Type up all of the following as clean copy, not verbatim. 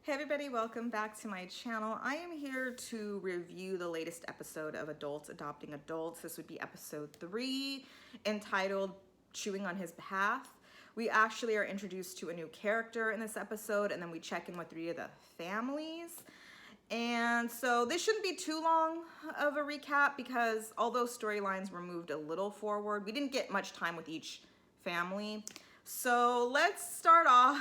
Hey everybody, welcome back to my channel. I am here to review the latest episode of Adults Adopting Adults. This would be episode 3, entitled Chewing on His Behalf. We actually are introduced to a new character in this episode, and then we check in with 3 of the families. And so this shouldn't be too long of a recap because although storylines were moved a little forward, we didn't get much time with each family. So let's start off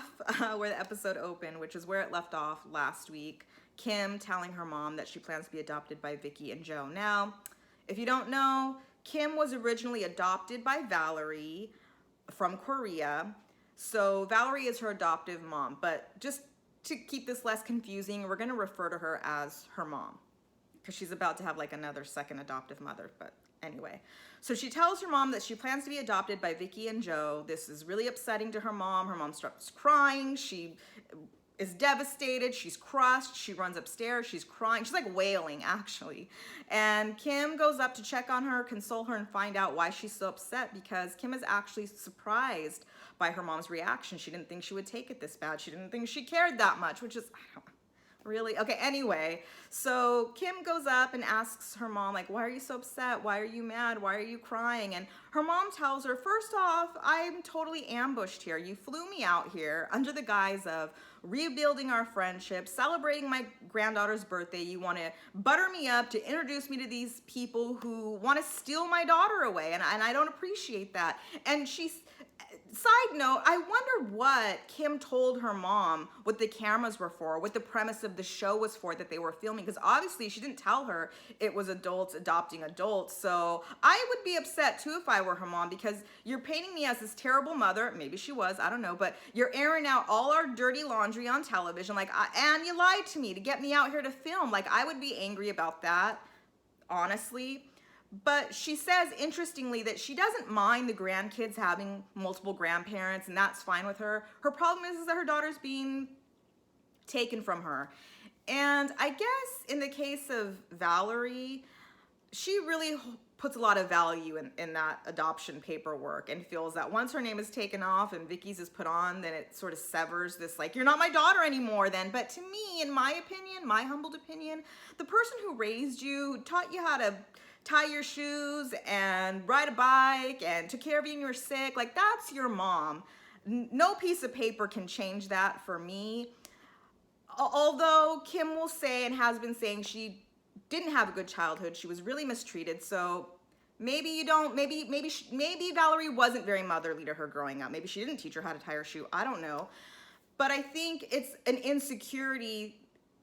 where the episode opened, which is where it left off last week. Kim telling her mom that she plans to be adopted by Vicky and Joe. Now, if you don't know, Kim was originally adopted by Valerie from Korea. So Valerie is her adoptive mom, but just to keep this less confusing, we're gonna refer to her as her mom because she's about to have like another second adoptive mother, but anyway. So she tells her mom that she plans to be adopted by Vicky and Joe. This is really upsetting to her mom. Her mom starts crying. She is devastated. She's crushed. She runs upstairs. She's crying. She's like wailing, actually. And Kim goes up to check on her, console her, and find out why she's so upset because Kim is actually surprised by her mom's reaction. She didn't think she would take it this bad. She didn't think she cared that much, which is, I don't know. Really? Okay, anyway, so Kim goes up and asks her mom, like, why are you so upset? Why are you mad? Why are you crying? And her mom tells her, first off, I'm totally ambushed here. You flew me out here under the guise of rebuilding our friendship, celebrating my granddaughter's birthday. You want to butter me up to introduce me to these people who want to steal my daughter away, and I don't appreciate that. And she's... Side note, I wonder what Kim told her mom what the cameras were for, what the premise of the show was for that they were filming, because obviously she didn't tell her it was adults adopting adults. So I would be upset too if I were her mom, because you're painting me as this terrible mother. Maybe she was, I don't know, but you're airing out all our dirty laundry on television, and you lied to me to get me out here to film. Like, I would be angry about that, honestly. But she says, interestingly, that she doesn't mind the grandkids having multiple grandparents, and that's fine with her. Her problem is that her daughter's being taken from her. And I guess in the case of Valerie, she really puts a lot of value in that adoption paperwork and feels that once her name is taken off and Vicky's is put on, then it sort of severs this, like, you're not my daughter anymore then. But to me, in my opinion, my humbled opinion, the person who raised you, who taught you how to tie your shoes and ride a bike and took care of you when you were sick, like, that's your mom. No piece of paper can change that for me. Although Kim will say and has been saying she didn't have a good childhood, she was really mistreated. So maybe Valerie wasn't very motherly to her growing up. Maybe she didn't teach her how to tie her shoe. I don't know. But I think it's an insecurity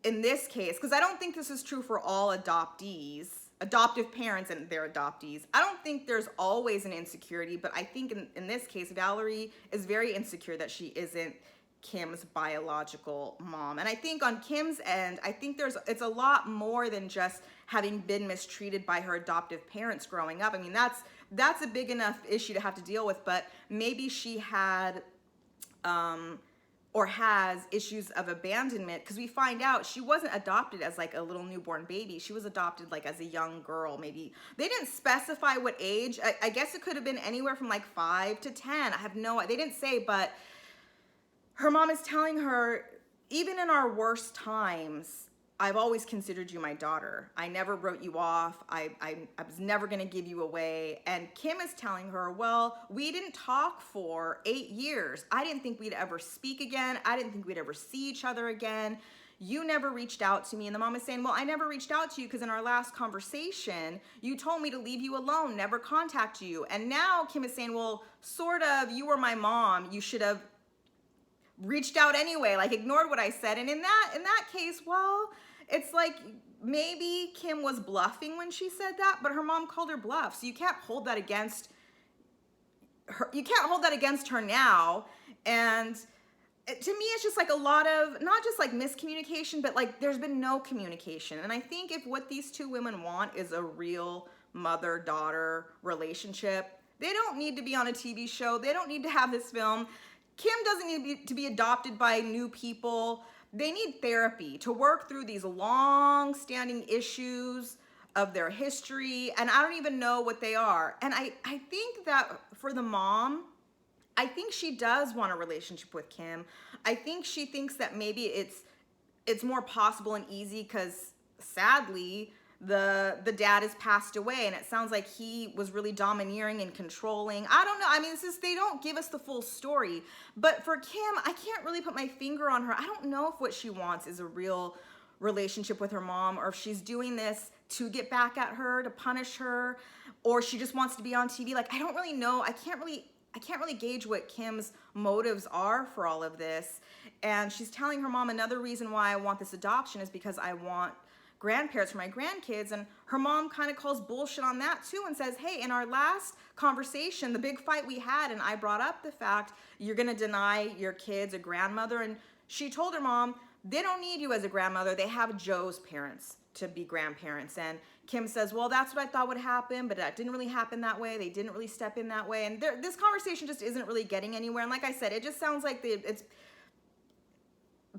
in this case, because I don't think this is true for all adoptees, adoptive parents and their adoptees. I don't think there's always an insecurity, but I think in this case, Valerie is very insecure that she isn't Kim's biological mom. And I think on Kim's end, I think it's a lot more than just having been mistreated by her adoptive parents growing up. I mean, that's a big enough issue to have to deal with, but maybe she had or has issues of abandonment, because we find out she wasn't adopted as like a little newborn baby. She was adopted like as a young girl. Maybe they didn't specify what age. I guess it could have been anywhere from like 5 to 10. I have no, they didn't say, but her mom is telling her, even in our worst times, I've always considered you my daughter. I never wrote you off. I was never gonna give you away. And Kim is telling her, well, we didn't talk for 8 years. I didn't think we'd ever speak again. I didn't think we'd ever see each other again. You never reached out to me. And the mom is saying, well, I never reached out to you because in our last conversation, you told me to leave you alone, never contact you. And now Kim is saying, well, sort of, you were my mom. You should have reached out anyway, like ignored what I said. And in that case, well, it's like maybe Kim was bluffing when she said that, but her mom called her bluff. So you can't hold that against her. You can't hold that against her now. And to me, it's just like a lot of, not just like miscommunication, but like there's been no communication. And I think if what these 2 women want is a real mother-daughter relationship, they don't need to be on a TV show. They don't need to have this film. Kim doesn't need to be adopted by new people. They need therapy to work through these long-standing issues of their history, and I don't even know what they are. And I think that for the mom, I think she does want a relationship with Kim. I think she thinks that maybe it's it's more possible and easy because sadly the dad has passed away, and it sounds like he was really domineering and controlling. I don't know. I mean, they don't give us the full story, but for Kim, I can't really put my finger on her. I don't know if what she wants is a real relationship with her mom, or if she's doing this to get back at her, to punish her, or she just wants to be on TV. Like, I don't really know. I can't really gauge what Kim's motives are for all of this. And she's telling her mom, another reason why I want this adoption is because I want grandparents for my grandkids. And her mom kind of calls bullshit on that too, and says, hey, in our last conversation, the big fight we had, and I brought up the fact you're gonna deny your kids a grandmother, and she told her mom, they don't need you as a grandmother, they have Joe's parents to be grandparents. And Kim says, well, that's what I thought would happen, but that didn't really happen that way. They didn't really step in that way. And this conversation just isn't really getting anywhere. And like I said, it just sounds like it's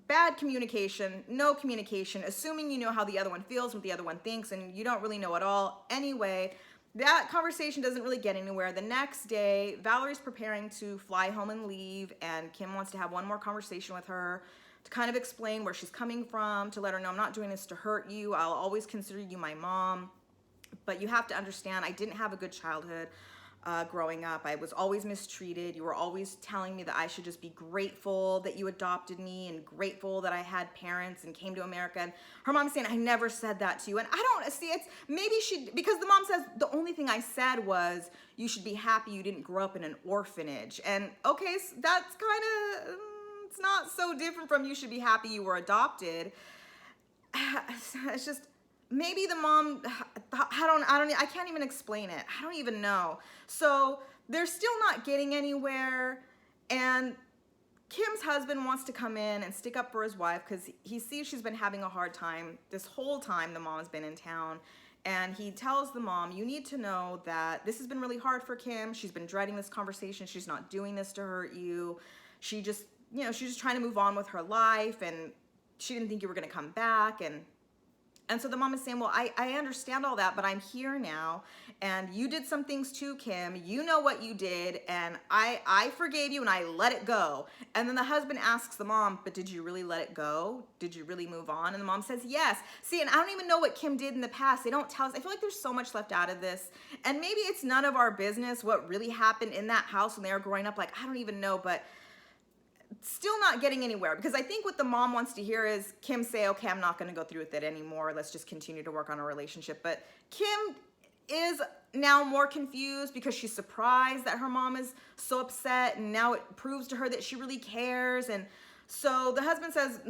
bad communication, no communication, assuming you know how the other one feels, what the other one thinks, and you don't really know at all. Anyway, that conversation doesn't really get anywhere. The next day, Valerie's preparing to fly home and leave, and Kim wants to have one more conversation with her to kind of explain where she's coming from, to let her know, I'm not doing this to hurt you. I'll always consider you my mom. But you have to understand, I didn't have a good childhood growing up. I was always mistreated. You were always telling me that I should just be grateful that you adopted me, and grateful that I had parents and came to America. And her mom's saying, I never said that to you. And I don't see, it's maybe because the mom says, the only thing I said was, you should be happy you didn't grow up in an orphanage. And okay, so that's kind of, it's not so different from you should be happy you were adopted. It's just, maybe the mom, I can't even explain it. I don't even know. So they're still not getting anywhere. And Kim's husband wants to come in and stick up for his wife because he sees she's been having a hard time this whole time the mom's been in town. And he tells the mom, you need to know that this has been really hard for Kim. She's been dreading this conversation. She's not doing this to hurt you. She just, she's just trying to move on with her life, and she didn't think you were going to come back. And so the mom is saying, well, I understand all that, but I'm here now, and you did some things too, Kim. You know what you did, and I forgave you, and I let it go. And then the husband asks the mom, but did you really let it go? Did you really move on? And the mom says, yes. See, and I don't even know what Kim did in the past. They don't tell us. I feel like there's so much left out of this, and maybe it's none of our business what really happened in that house when they were growing up. Like, I don't even know, but still not getting anywhere, because I think what the mom wants to hear is Kim say, okay, I'm not going to go through with it anymore. Let's just continue to work on a relationship. But Kim is now more confused because she's surprised that her mom is so upset, and now it proves to her that she really cares. And so the husband says,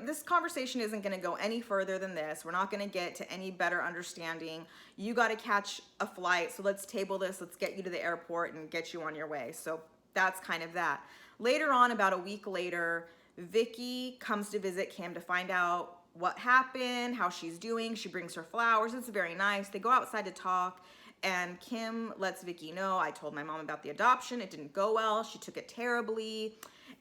this conversation isn't going to go any further than this. We're not going to get to any better understanding. You got to catch a flight. So let's table this. Let's get you to the airport and get you on your way. So that's kind of that. Later on, about a week later, Vicky comes to visit Kim to find out what happened, how she's doing. She brings her flowers. It's very nice. They go outside to talk, and Kim lets Vicky know, I told my mom about the adoption. It didn't go well. She took it terribly.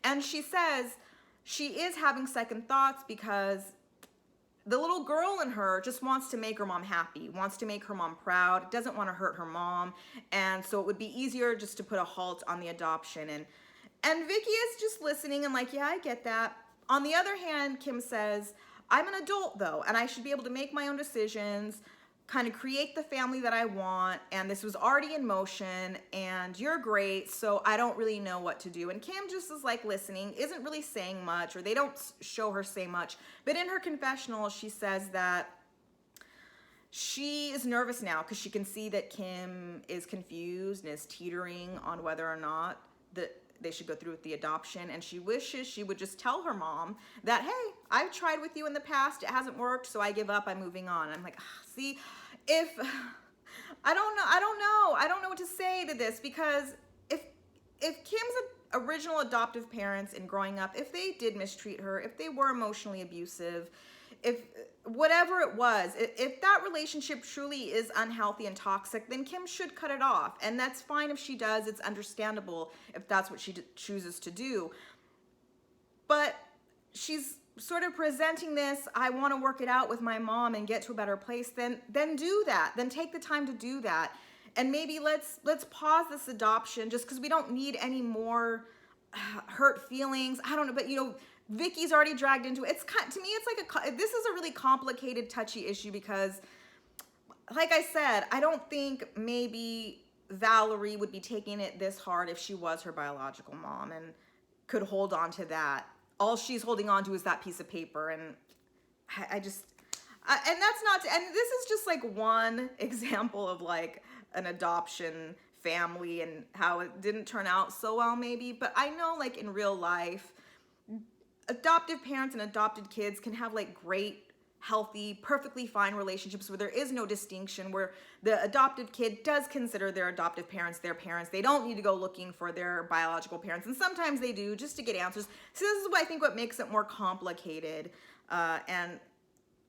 And she says she is having second thoughts because the little girl in her just wants to make her mom happy, wants to make her mom proud, doesn't want to hurt her mom. And so it would be easier just to put a halt on the adoption. And Vicky is just listening and like, yeah, I get that. On the other hand, Kim says, I'm an adult though, and I should be able to make my own decisions, kind of create the family that I want, and this was already in motion, and you're great, so I don't really know what to do. And Kim just is like listening, isn't really saying much, or they don't show her say much, but in her confessional, she says that she is nervous now because she can see that Kim is confused and is teetering on whether or not they should go through with the adoption, and she wishes she would just tell her mom that, hey, I've tried with you in the past, it hasn't worked, so I give up, I'm moving on. I'm like, see, I don't know what to say to this, because if Kim's original adoptive parents in growing up, if they did mistreat her, if they were emotionally abusive, if whatever it was, if that relationship truly is unhealthy and toxic, then Kim should cut it off. And that's fine if she does. It's understandable if that's what she chooses to do. But she's sort of presenting this, I want to work it out with my mom and get to a better place, then do that. Then take the time to do that. And maybe let's pause this adoption just because we don't need any more hurt feelings. I don't know, but Vicky's already dragged into it. It's to me, it's like this is a really complicated, touchy issue because, like I said, I don't think maybe Valerie would be taking it this hard if she was her biological mom and could hold on to that. All she's holding on to is that piece of paper, and and that's not, and this is just like one example of like an adoption family and how it didn't turn out so well maybe, but I know like in real life, adoptive parents and adopted kids can have like great, healthy, perfectly fine relationships where there is no distinction, where the adopted kid does consider their adoptive parents their parents. They don't need to go looking for their biological parents, and sometimes they do just to get answers. So this is what I think what makes it more complicated. And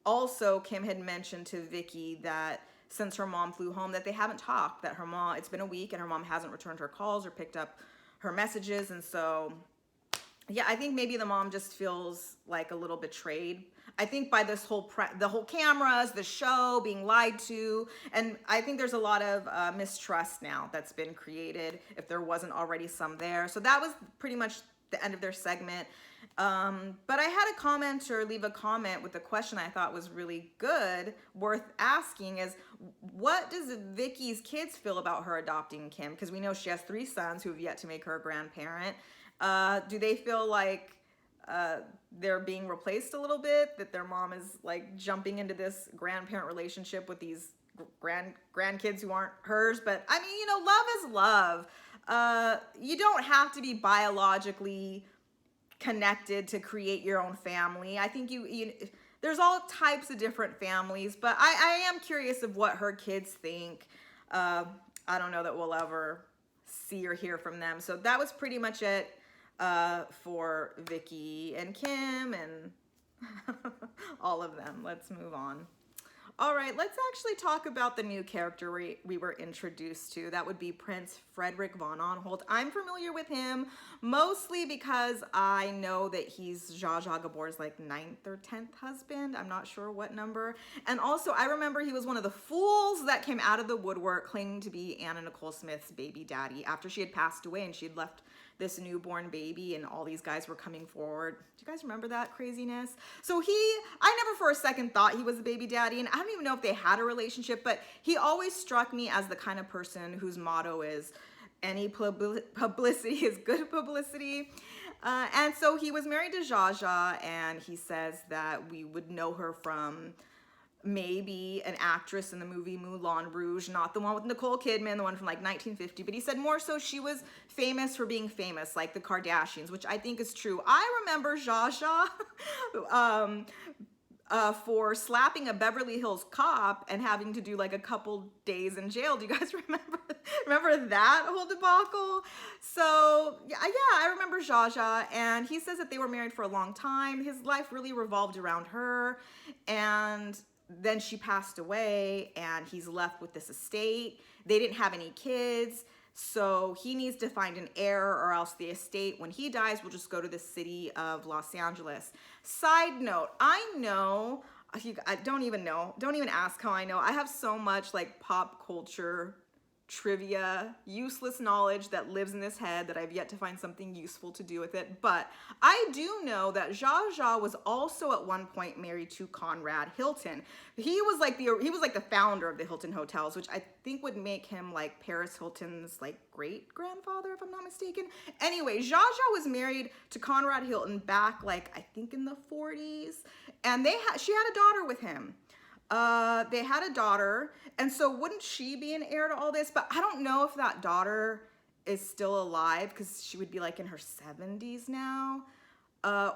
also Kim had mentioned to Vicky that since her mom flew home that they haven't talked, that it's been a week and her mom hasn't returned her calls or picked up her messages. And so yeah, I think maybe the mom just feels like a little betrayed. I think by this the whole cameras, the show, being lied to, and I think there's a lot of mistrust now that's been created if there wasn't already some there. So that was pretty much the end of their segment. But I had a commenter leave a comment with a question I thought was really good, worth asking, is what does Vicky's kids feel about her adopting Kim? Because we know she has 3 sons who have yet to make her a grandparent. Do they feel like they're being replaced a little bit, that their mom is like jumping into this grandparent relationship with these grandkids who aren't hers? But I mean, you know, love is love. You don't have to be biologically connected to create your own family. I think there's all types of different families, but I am curious of what her kids think. I don't know that we'll ever see or hear from them. So that was pretty much it for Vicky and Kim and all of them. Let's move on. All right, let's actually talk about the new character we were introduced to. That would be Prince Frederick von Anhalt. I'm familiar with him mostly because I know that he's Zsa Zsa Gabor's like 9th or 10th husband. I'm not sure what number. And also I remember he was one of the fools that came out of the woodwork claiming to be Anna Nicole Smith's baby daddy after she had passed away and she'd left this newborn baby and all these guys were coming forward. Do you guys remember that craziness? So I never for a second thought he was a baby daddy, and I don't even know if they had a relationship, but he always struck me as the kind of person whose motto is any publicity is good publicity. And so he was married to Zsa Zsa, and he says that we would know her from maybe an actress in the movie Moulin Rouge, not the one with Nicole Kidman, the one from like 1950, but he said more so she was famous for being famous, like the Kardashians, which I think is true. I remember Zsa Zsa for slapping a Beverly Hills cop and having to do like a couple days in jail. Do you guys remember that whole debacle? So yeah, I remember Zsa Zsa, and he says that they were married for a long time. His life really revolved around her, and then she passed away and he's left with this estate. They didn't have any kids, so he needs to find an heir, or else the estate, when he dies, will just go to the city of Los Angeles. Side note, I know, don't even ask how I know. I have so much like pop culture trivia, useless knowledge that lives in this head that I've yet to find something useful to do with it. But I do know that Zsa Zsa was also at one point married to Conrad Hilton. He was like the founder of the Hilton hotels, which I think would make him like Paris Hilton's like great grandfather, if I'm not mistaken. Anyway, Zsa Zsa was married to Conrad Hilton back like I think in the 40s, and she had a daughter with him. They had a daughter, and so wouldn't she be an heir to all this? But I don't know if that daughter is still alive, because she would be like in her 70s now.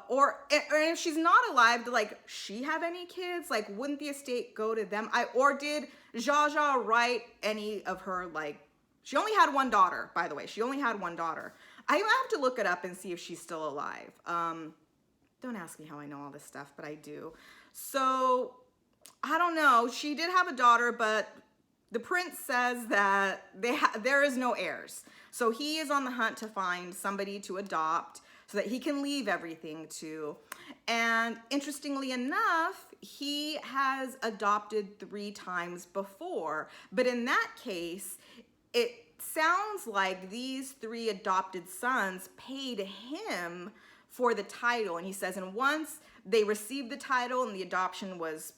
Or if she's not alive, did like she have any kids? Like, wouldn't the estate go to them? Or did Zsa Zsa write any of her, like, she only had one daughter, by the way. She only had one daughter. I have to look it up and see if she's still alive. Don't ask me how I know all this stuff, but I do. So I don't know. She did have a daughter, but the prince says that there is no heirs. So he is on the hunt to find somebody to adopt so that he can leave everything to. And interestingly enough, he has adopted 3 times before. But in that case, it sounds like these 3 adopted sons paid him for the title. And he says, and once they received the title and the adoption was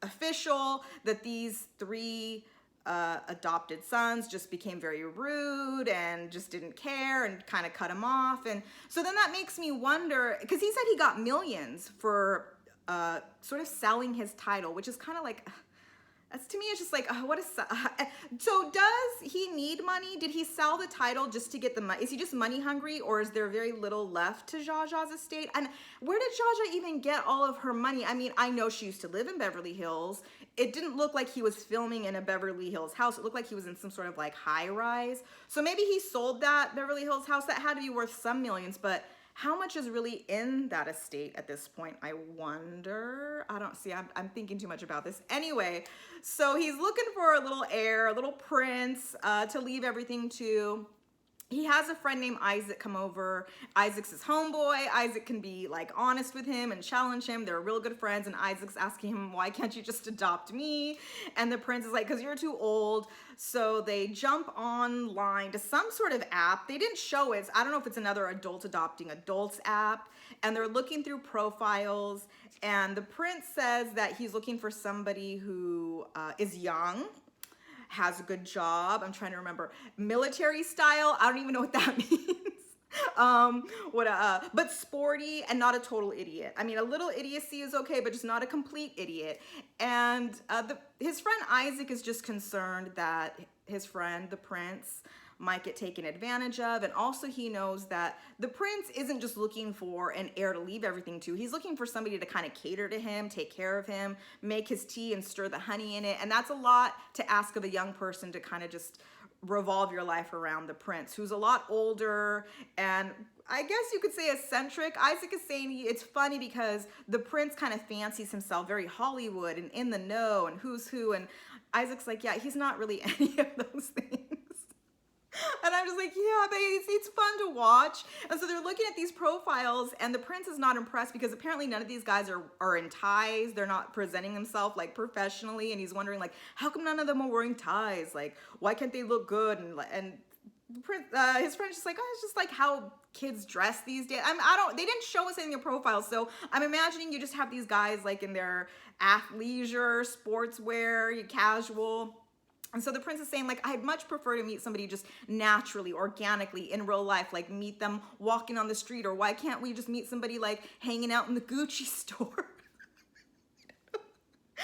official, that these three adopted sons just became very rude and just didn't care and kind of cut him off. And so then that makes me wonder, because he said he got millions for sort of selling his title, which is kind of like, that's, to me, it's just like, what is, so does he need money? Did he sell the title just to get the money? Is he just money hungry, or is there very little left to Zsa Zsa's estate? And where did Zsa Zsa even get all of her money? I mean, I know she used to live in Beverly Hills. It didn't look like he was filming in a Beverly Hills house. It looked like he was in some sort of like high rise. So maybe he sold that Beverly Hills house. That had to be worth some millions, but how much is really in that estate at this point? I wonder. I don't see. I'm thinking too much about this. Anyway, so he's looking for a little heir, a little prince to leave everything to. He has a friend named Isaac come over. Isaac's his homeboy. Isaac can be like honest with him and challenge him. They're real good friends. And Isaac's asking him, why can't you just adopt me? And the prince is like, because you're too old. So they jump online to some sort of app. They didn't show it. I don't know if it's another adult adopting adults app. And they're looking through profiles. And the prince says that he's looking for somebody who is young, has a good job. I'm trying to remember. Military style. I don't even know what that means. But sporty and not a total idiot. I mean, a little idiocy is okay, but just not a complete idiot. And his friend Isaac is just concerned that his friend, the prince, might get taken advantage of. And also he knows that the prince isn't just looking for an heir to leave everything to. He's looking for somebody to kind of cater to him, take care of him, make his tea and stir the honey in it. And that's a lot to ask of a young person, to kind of just revolve your life around the prince, who's a lot older and I guess you could say eccentric. Isaac is saying it's funny because the prince kind of fancies himself very Hollywood and in the know and who's who. And Isaac's like, yeah, he's not really any of those things. And I'm just like, yeah, but it's fun to watch. And so they're looking at these profiles and the prince is not impressed because apparently none of these guys are in ties. They're not presenting themselves like professionally. And he's wondering like, how come none of them are wearing ties? Like, why can't they look good? And the prince, his friend's just like, oh, it's just like how kids dress these days. They didn't show us any of their profiles. So I'm imagining you just have these guys like in their athleisure, sportswear, casual. And so the prince is saying, like, I'd much prefer to meet somebody just naturally, organically, in real life, like meet them walking on the street, or why can't we just meet somebody like hanging out in the Gucci store?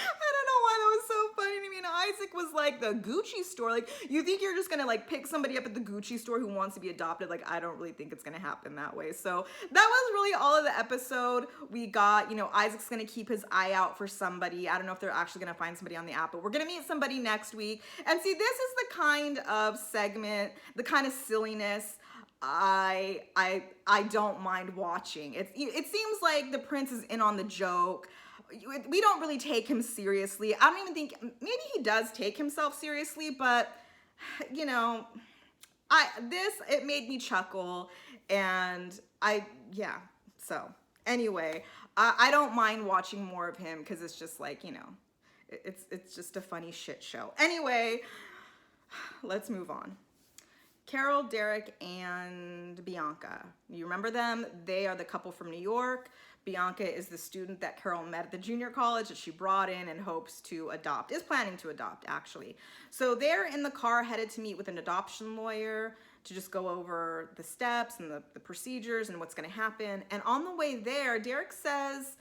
I don't know why that was so funny to me. And Isaac was like, the Gucci store? Like, you think you're just gonna like pick somebody up at the Gucci store who wants to be adopted? Like, I don't really think it's gonna happen that way. So that was really all of the episode. We got, Isaac's gonna keep his eye out for somebody. I don't know if they're actually gonna find somebody on the app, but we're gonna meet somebody next week. And see, this is the kind of segment, the kind of silliness I don't mind watching. It seems like the prince is in on the joke. We don't really take him seriously. I don't even think, maybe he does take himself seriously, but it made me chuckle. And so anyway, I don't mind watching more of him because it's just like, it's just a funny shit show. Anyway, let's move on. Carol, Derek, and Bianca. You remember them? They are the couple from New York. Bianca is the student that Carol met at the junior college that she brought in and hopes to adopt, is planning to adopt actually. So they're in the car headed to meet with an adoption lawyer to just go over the steps and the procedures and what's gonna happen. And on the way there, Derek says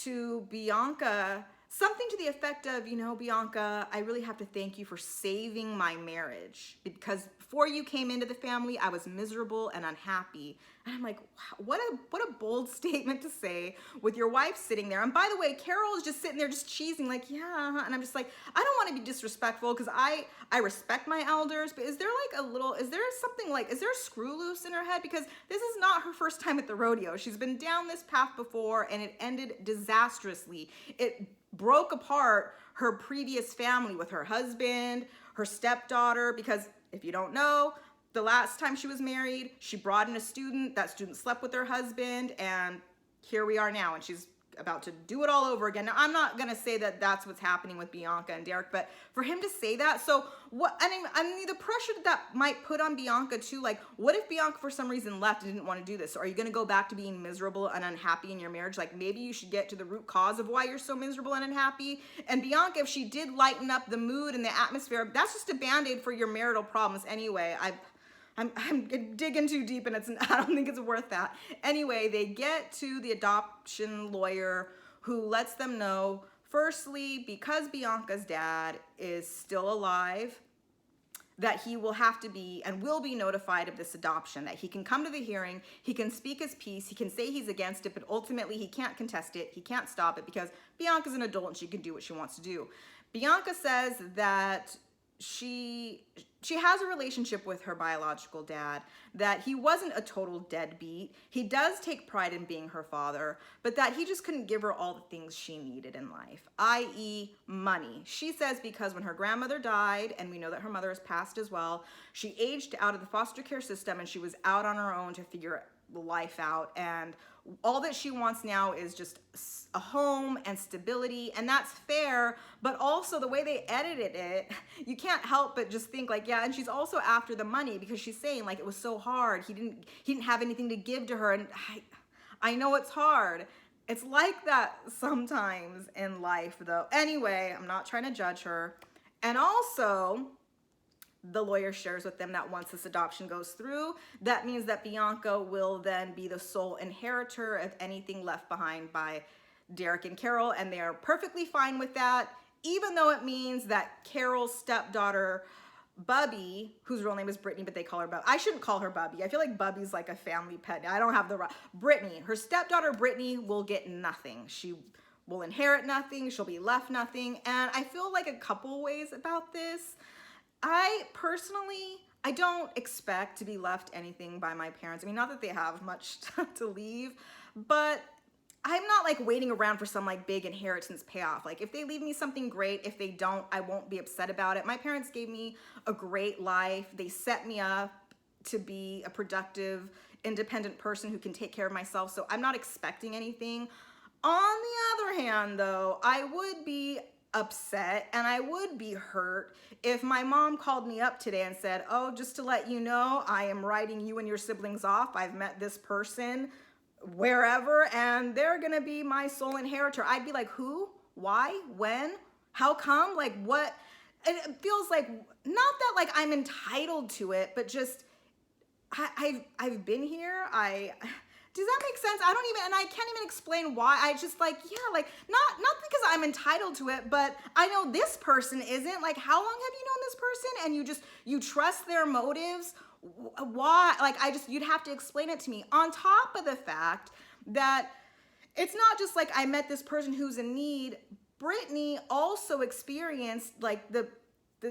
to Bianca something to the effect of, Bianca, I really have to thank you for saving my marriage, because before you came into the family, I was miserable and unhappy. And I'm like, wow, what a bold statement to say with your wife sitting there. And by the way, Carol is just sitting there just cheesing like, yeah. And I'm just like, I don't want to be disrespectful because I respect my elders, but is there a screw loose in her head? Because this is not her first time at the rodeo. She's been down this path before and it ended disastrously. It broke apart her previous family with her husband, her stepdaughter, because if you don't know, the last time she was married, she brought in a student. That student slept with her husband, and here we are now. And she's about to do it all over again. Now, I'm not going to say that that's what's happening with Bianca and Derek, but for him to say that, so what, I mean, the pressure that might put on Bianca too, like, what if Bianca for some reason left and didn't want to do this? So are you going to go back to being miserable and unhappy in your marriage? Like, maybe you should get to the root cause of why you're so miserable and unhappy. And Bianca, if she did lighten up the mood and the atmosphere, that's just a band-aid for your marital problems anyway. I'm digging too deep and I don't think it's worth that. Anyway, they get to the adoption lawyer who lets them know, firstly, because Bianca's dad is still alive, that he will have to be and will be notified of this adoption, that he can come to the hearing, he can speak his piece, he can say he's against it, but ultimately he can't contest it, he can't stop it because Bianca's an adult and she can do what she wants to do. Bianca says that she has a relationship with her biological dad, that he wasn't a total deadbeat. He does take pride in being her father, but that he just couldn't give her all the things she needed in life, i.e. money. She says because when her grandmother died, and we know that her mother has passed as well, she aged out of the foster care system and she was out on her own to figure life out, and all that she wants now is just a home and stability, and that's fair, but also the way they edited it, you can't help but just think like, yeah, and she's also after the money because she's saying like it was so hard, he didn't have anything to give to her, and I know it's hard. It's like that sometimes in life though. Anyway, I'm not trying to judge her. And also, the lawyer shares with them that once this adoption goes through, that means that Bianca will then be the sole inheritor of anything left behind by Derek and Carol, and they are perfectly fine with that, even though it means that Carol's stepdaughter, Bubby, whose real name is Brittany, but they call her Bubby. I shouldn't call her Bubby. I feel like Bubby's like a family pet. I don't have the right. Brittany, her stepdaughter Brittany will get nothing. She will inherit nothing. She'll be left nothing. And I feel like a couple ways about this. I personally, I don't expect to be left anything by my parents. I mean, not that they have much to leave, but I'm not like waiting around for some like big inheritance payoff. Like if they leave me something great, if they don't, I won't be upset about it. My parents gave me a great life. They set me up to be a productive, independent person who can take care of myself. So I'm not expecting anything. On the other hand though, I would be upset and I would be hurt if my mom called me up today and said, oh, just to let you know, I am writing you and your siblings off. I've met this person wherever and they're gonna be my sole inheritor. I'd be like, who? Why? When? How come? Like what? And it feels like, not that like I'm entitled to it, but just I've been here. Does that make sense? I don't even, and I can't even explain why. I just like, yeah, like not because I'm entitled to it, but I know this person isn't. Like, how long have you known this person? And you trust their motives. Why? Like, you'd have to explain it to me. On top of the fact that it's not just like I met this person who's in need. Brittany also experienced like the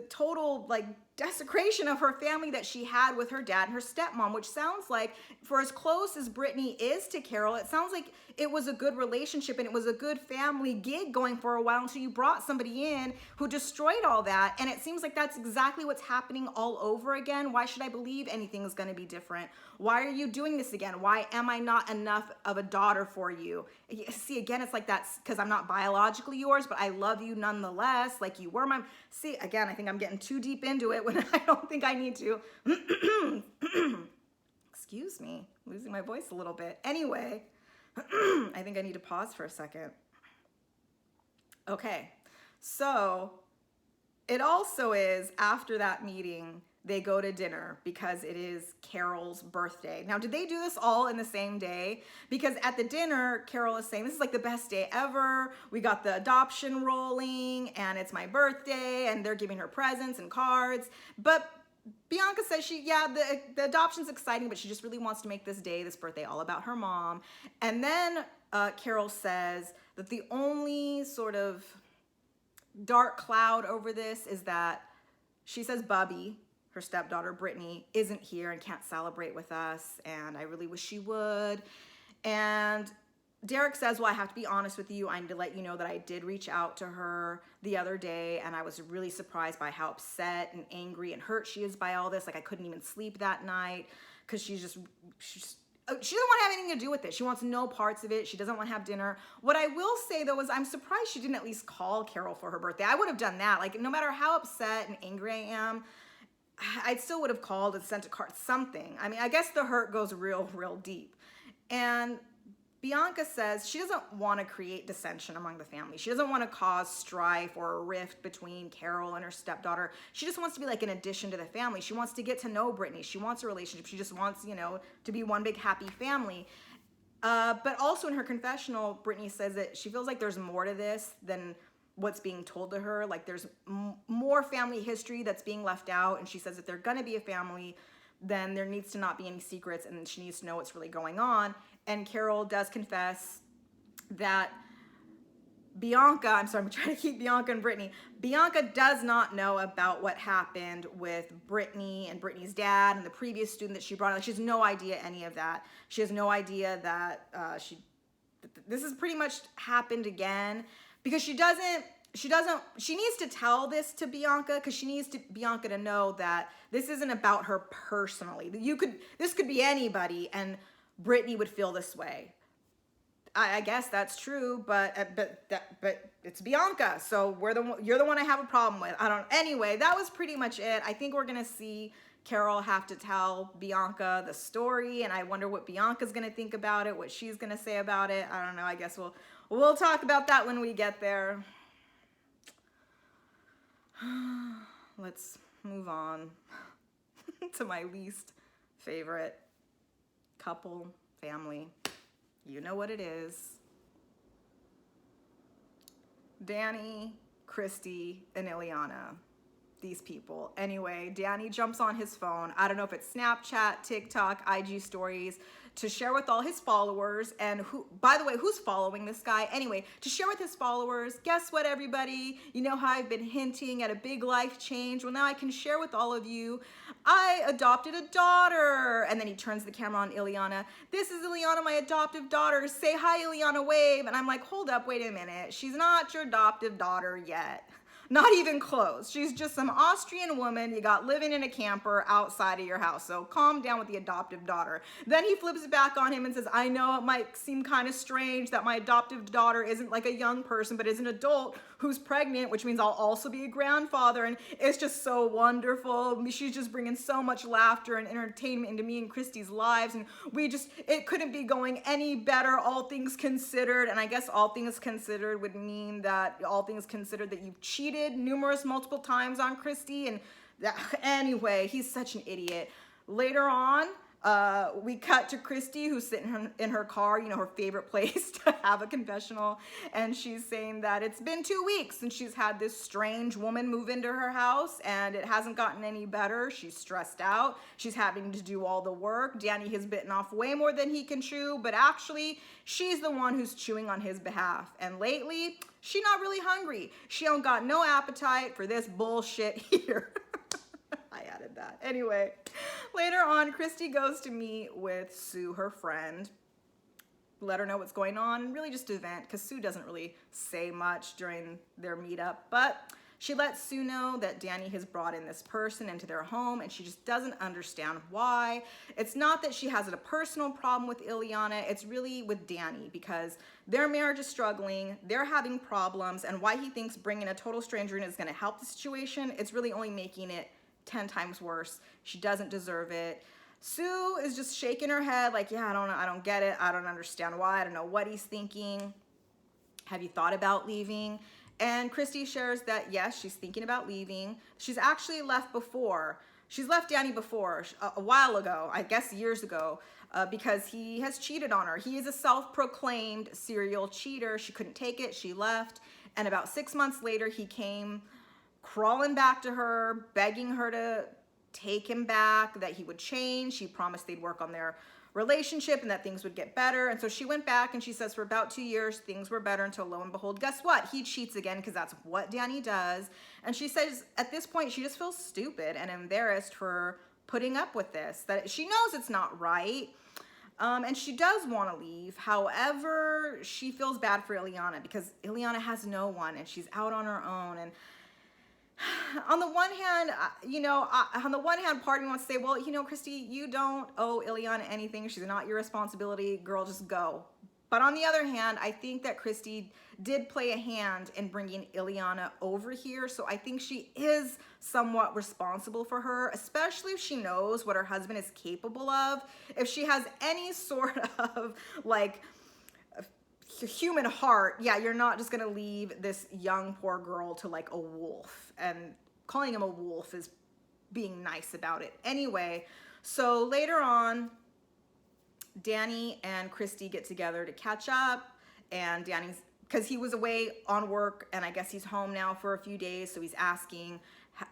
total like desecration of her family that she had with her dad and her stepmom, which sounds like, for as close as Brittany is to Carol, it sounds like it was a good relationship and it was a good family gig going for a while until you brought somebody in who destroyed all that. And it seems like that's exactly what's happening all over again. Why should I believe anything is going to be different? Why are you doing this again? Why am I not enough of a daughter for you? See, again, it's like that's because I'm not biologically yours, but I love you nonetheless. Like you were my, see, again, I think I'm getting too deep into it when I don't think I need to. Excuse me, losing my voice a little bit. Anyway, I think I need to pause for a second. Okay, so it also is after that meeting, they go to dinner because it is Carol's birthday. Now, did they do this all in the same day? Because at the dinner, Carol is saying, this is like the best day ever. We got the adoption rolling and it's my birthday and they're giving her presents and cards. But Bianca says the adoption's exciting, but she just really wants to make this day, this birthday, all about her mom. And then Carol says that the only sort of dark cloud over this is that she says Bubby, her stepdaughter Brittany, isn't here and can't celebrate with us, and I really wish she would. And Derek says, well, I have to be honest with you. I need to let you know that I did reach out to her the other day, and I was really surprised by how upset and angry and hurt she is by all this. Like, I couldn't even sleep that night because she's She doesn't want to have anything to do with it. She wants no parts of it. She doesn't want to have dinner. What I will say though is I'm surprised she didn't at least call Carol for her birthday. I would have done that. Like no matter how upset and angry I am, I still would have called and sent a card, something. I mean, I guess the hurt goes real, real deep. And Bianca says she doesn't want to create dissension among the family. She doesn't want to cause strife or a rift between Carol and her stepdaughter. She just wants to be like an addition to the family. She wants to get to know Brittany. She wants a relationship. She just wants, to be one big happy family. But also in her confessional, Brittany says that she feels like there's more to this than what's being told to her. Like there's more family history that's being left out. And she says if they're going to be a family, then there needs to not be any secrets and she needs to know what's really going on. And Carol does confess that Bianca, I'm trying to keep Bianca and Brittany. Bianca does not know about what happened with Brittany and Brittany's dad and the previous student that she brought in. She has no idea any of that. She has no idea that this has pretty much happened again because she needs to tell this to Bianca because she needs Bianca to know that this isn't about her personally. This could be anybody and Brittany would feel this way. I guess that's true, but it's Bianca, so you're the one I have a problem with. Anyway, that was pretty much it. I think we're gonna see Carol have to tell Bianca the story, and I wonder what Bianca's gonna think about it, what she's gonna say about it. I don't know. I guess we'll talk about that when we get there. Let's move on to my least favorite couple, family. You know what it is. Danny, Christie, and Ileana. These people. Anyway, Danny jumps on his phone. I don't know if it's Snapchat, TikTok, IG stories to share with all his followers. And by the way, who's following this guy? Anyway, to share with his followers, guess what, everybody? You know how I've been hinting at a big life change? Well, now I can share with all of you. I adopted a daughter. And then he turns the camera on Ileana. This is Ileana, my adoptive daughter. Say hi, Ileana, wave. And I'm like, hold up, wait a minute. She's not your adoptive daughter yet. Not even close. She's just some Austrian woman you got living in a camper outside of your house. So calm down with the adoptive daughter. Then he flips back on him and says, I know it might seem kind of strange that my adoptive daughter isn't like a young person, but is an adult who's pregnant, which means I'll also be a grandfather. And it's just so wonderful. She's just bringing so much laughter and entertainment into me and Christie's lives. And it couldn't be going any better, all things considered. And I guess all things considered would mean that all things considered that you've cheated multiple times on Christie. And anyway, he's such an idiot. Later on, we cut to Christie, who's sitting in her car, her favorite place to have a confessional. And she's saying that it's been 2 weeks since she's had this strange woman move into her house and it hasn't gotten any better. She's stressed out. She's having to do all the work. Danny has bitten off way more than he can chew, but actually she's the one who's chewing on his behalf. And lately, she's not really hungry. She don't got no appetite for this bullshit here. I added that. Anyway, later on, Christie goes to meet with Sue, her friend, let her know what's going on, and really just to vent, because Sue doesn't really say much during their meetup, but she lets Sue know that Danny has brought in this person into their home, and she just doesn't understand why. It's not that she has a personal problem with Ileana, it's really with Danny, because their marriage is struggling, they're having problems, and why he thinks bringing a total stranger in is going to help the situation, it's really only making it 10 times worse. She doesn't deserve it. Sue is just shaking her head like, yeah, I don't get it. I don't understand why. I don't know what he's thinking. Have you thought about leaving? And Christie shares that, yes, she's thinking about leaving. She's actually left before. She's left Danny before, a while ago, I guess years ago, because he has cheated on her. He is a self-proclaimed serial cheater. She couldn't take it. She left. And about 6 months later, he came crawling back to her, begging her to take him back, that he would change. He promised they'd work on their relationship and that things would get better. And so she went back and she says for about 2 years, things were better until lo and behold, guess what? He cheats again because that's what Danny does. And she says at this point, she just feels stupid and embarrassed for putting up with this, that she knows it's not right. And she does want to leave. However, she feels bad for Ileana because Ileana has no one and she's out on her own. And On the one hand, on the one hand, part of me wants to say, well, Christie, you don't owe Ileana anything. She's not your responsibility. Girl, just go. But on the other hand, I think that Christie did play a hand in bringing Ileana over here. So I think she is somewhat responsible for her, especially if she knows what her husband is capable of. If she has any sort of like human heart, yeah, you're not just gonna leave this young poor girl to like a wolf, and calling him a wolf is being nice about it. Anyway, so later on, Danny and Christie get together to catch up, and Danny's, because he was away on work, and I guess he's home now for a few days, so he's asking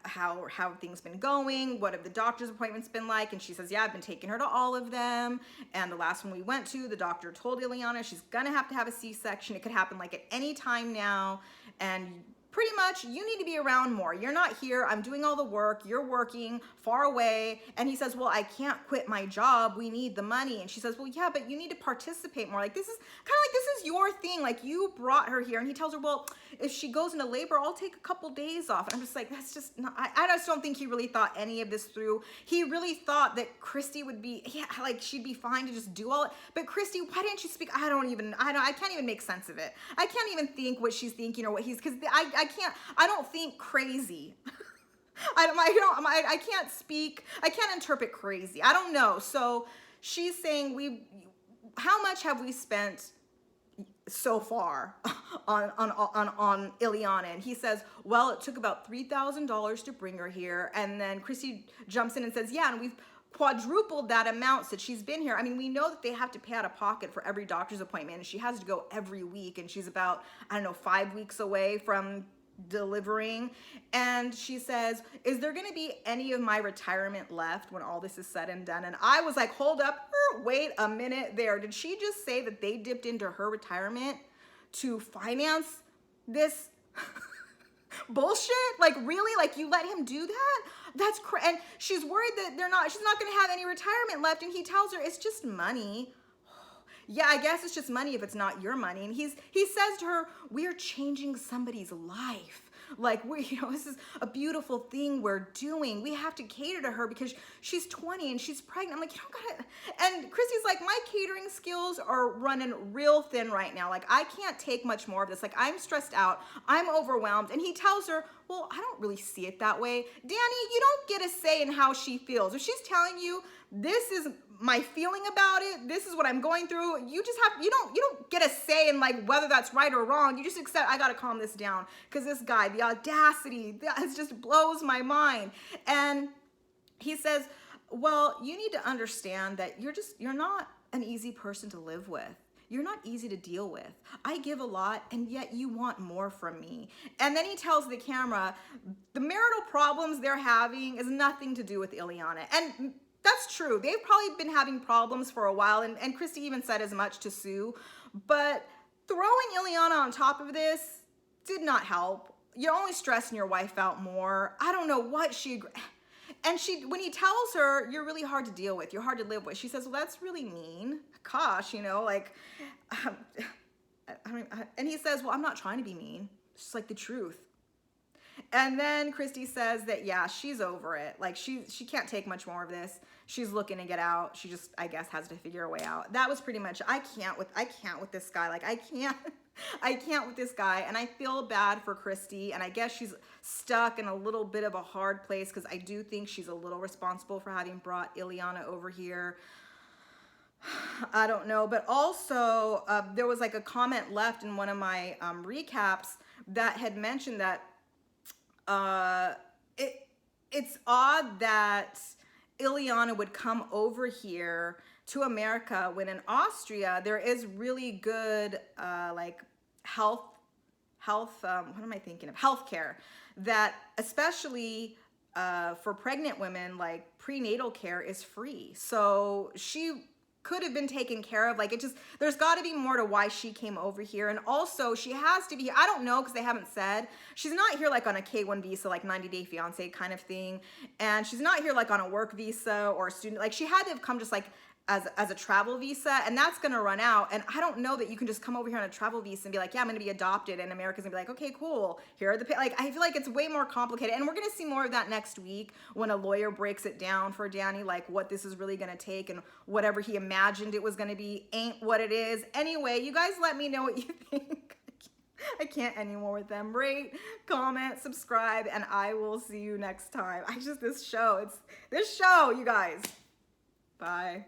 how have things been going, what have the doctor's appointments been like, and she says, yeah, I've been taking her to all of them, and the last one we went to, the doctor told Ileana she's gonna have to have a C-section. It could happen like at any time now, and pretty much you need to be around more. You're not here, I'm doing all the work, you're working far away. And he says, well, I can't quit my job, we need the money. And she says, well, yeah, but you need to participate more. Like, this is kind of like, this is your thing, like you brought her here. And he tells her, well, if she goes into labor, I'll take a couple days off. And I'm just like, that's just not, I just don't think he really thought any of this through. He really thought that Christie would be, yeah, like she'd be fine to just do all it. But Christie, why didn't you speak? I can't even make sense of it. I can't even think what she's thinking or what he's, because I don't think crazy. I can't speak, I can't interpret crazy. I don't know. So she's saying, how much have we spent so far on Ileana? And he says, well, it took about $3,000 to bring her here. And then Christie jumps in and says, yeah, and we've quadrupled that amount since she's been here. I mean, we know that they have to pay out of pocket for every doctor's appointment, and she has to go every week, and she's about, I don't know, 5 weeks away from delivering. And she says, is there going to be any of my retirement left when all this is said and done? And I was like, hold up, wait a minute there. Did she just say that they dipped into her retirement to finance this bullshit? Like, really? Like, you let him do that? That's crazy. And she's worried that she's not going to have any retirement left. And he tells her it's just money. Yeah, I guess it's just money if it's not your money. And he says to her, we're changing somebody's life. Like, this is a beautiful thing we're doing. We have to cater to her because she's 20 and she's pregnant. I'm like, you don't gotta. And Christie's like, my catering skills are running real thin right now. Like, I can't take much more of this. Like, I'm stressed out. I'm overwhelmed. And he tells her, well, I don't really see it that way. Danny, you don't get a say in how she feels. If she's telling you, this is my feeling about it, this is what I'm going through, you don't get a say in like whether that's right or wrong. You just accept, I gotta calm this down, because this guy, the audacity, that just blows my mind. And he says, well, you need to understand that you're not an easy person to live with. You're not easy to deal with. I give a lot, and yet you want more from me. And then he tells the camera, the marital problems they're having is nothing to do with Ileana. And that's true. They've probably been having problems for a while, and Christie even said as much to Sue. But throwing Ileana on top of this did not help. You're only stressing your wife out more. I don't know what and when he tells her, you're really hard to deal with, you're hard to live with, she says, well, that's really mean. Gosh, like, and he says, well, I'm not trying to be mean. It's just like the truth. And then Christie says that, yeah, she's over it. Like, she can't take much more of this. She's looking to get out. She just, I guess, has to figure her way out. That was pretty much, I can't with this guy. Like, I can't with this guy. And I feel bad for Christie. And I guess she's stuck in a little bit of a hard place, because I do think she's a little responsible for having brought Ileana over here. I don't know. But also, there was like a comment left in one of my recaps that had mentioned that it's odd that Ileana would come over here to America when in Austria there is really good like healthcare, that especially for pregnant women, like prenatal care is free. So she could have been taken care of. Like, there's got to be more to why she came over here. And also, she has to be, I don't know, because they haven't said, she's not here like on a K-1 visa, like 90-day fiance kind of thing. And she's not here like on a work visa or a student. Like, she had to have come just like as a travel visa, and that's gonna run out. And I don't know that you can just come over here on a travel visa and be like, yeah, I'm gonna be adopted, and America's gonna be like, okay, cool, here are the like, I feel like it's way more complicated, and we're gonna see more of that next week when a lawyer breaks it down for Danny, like what this is really gonna take, and whatever he imagined it was gonna be ain't what it is. Anyway, you guys let me know what you think. I can't anymore with them. Rate, comment, subscribe, and I will see you next time. This show, you guys. Bye.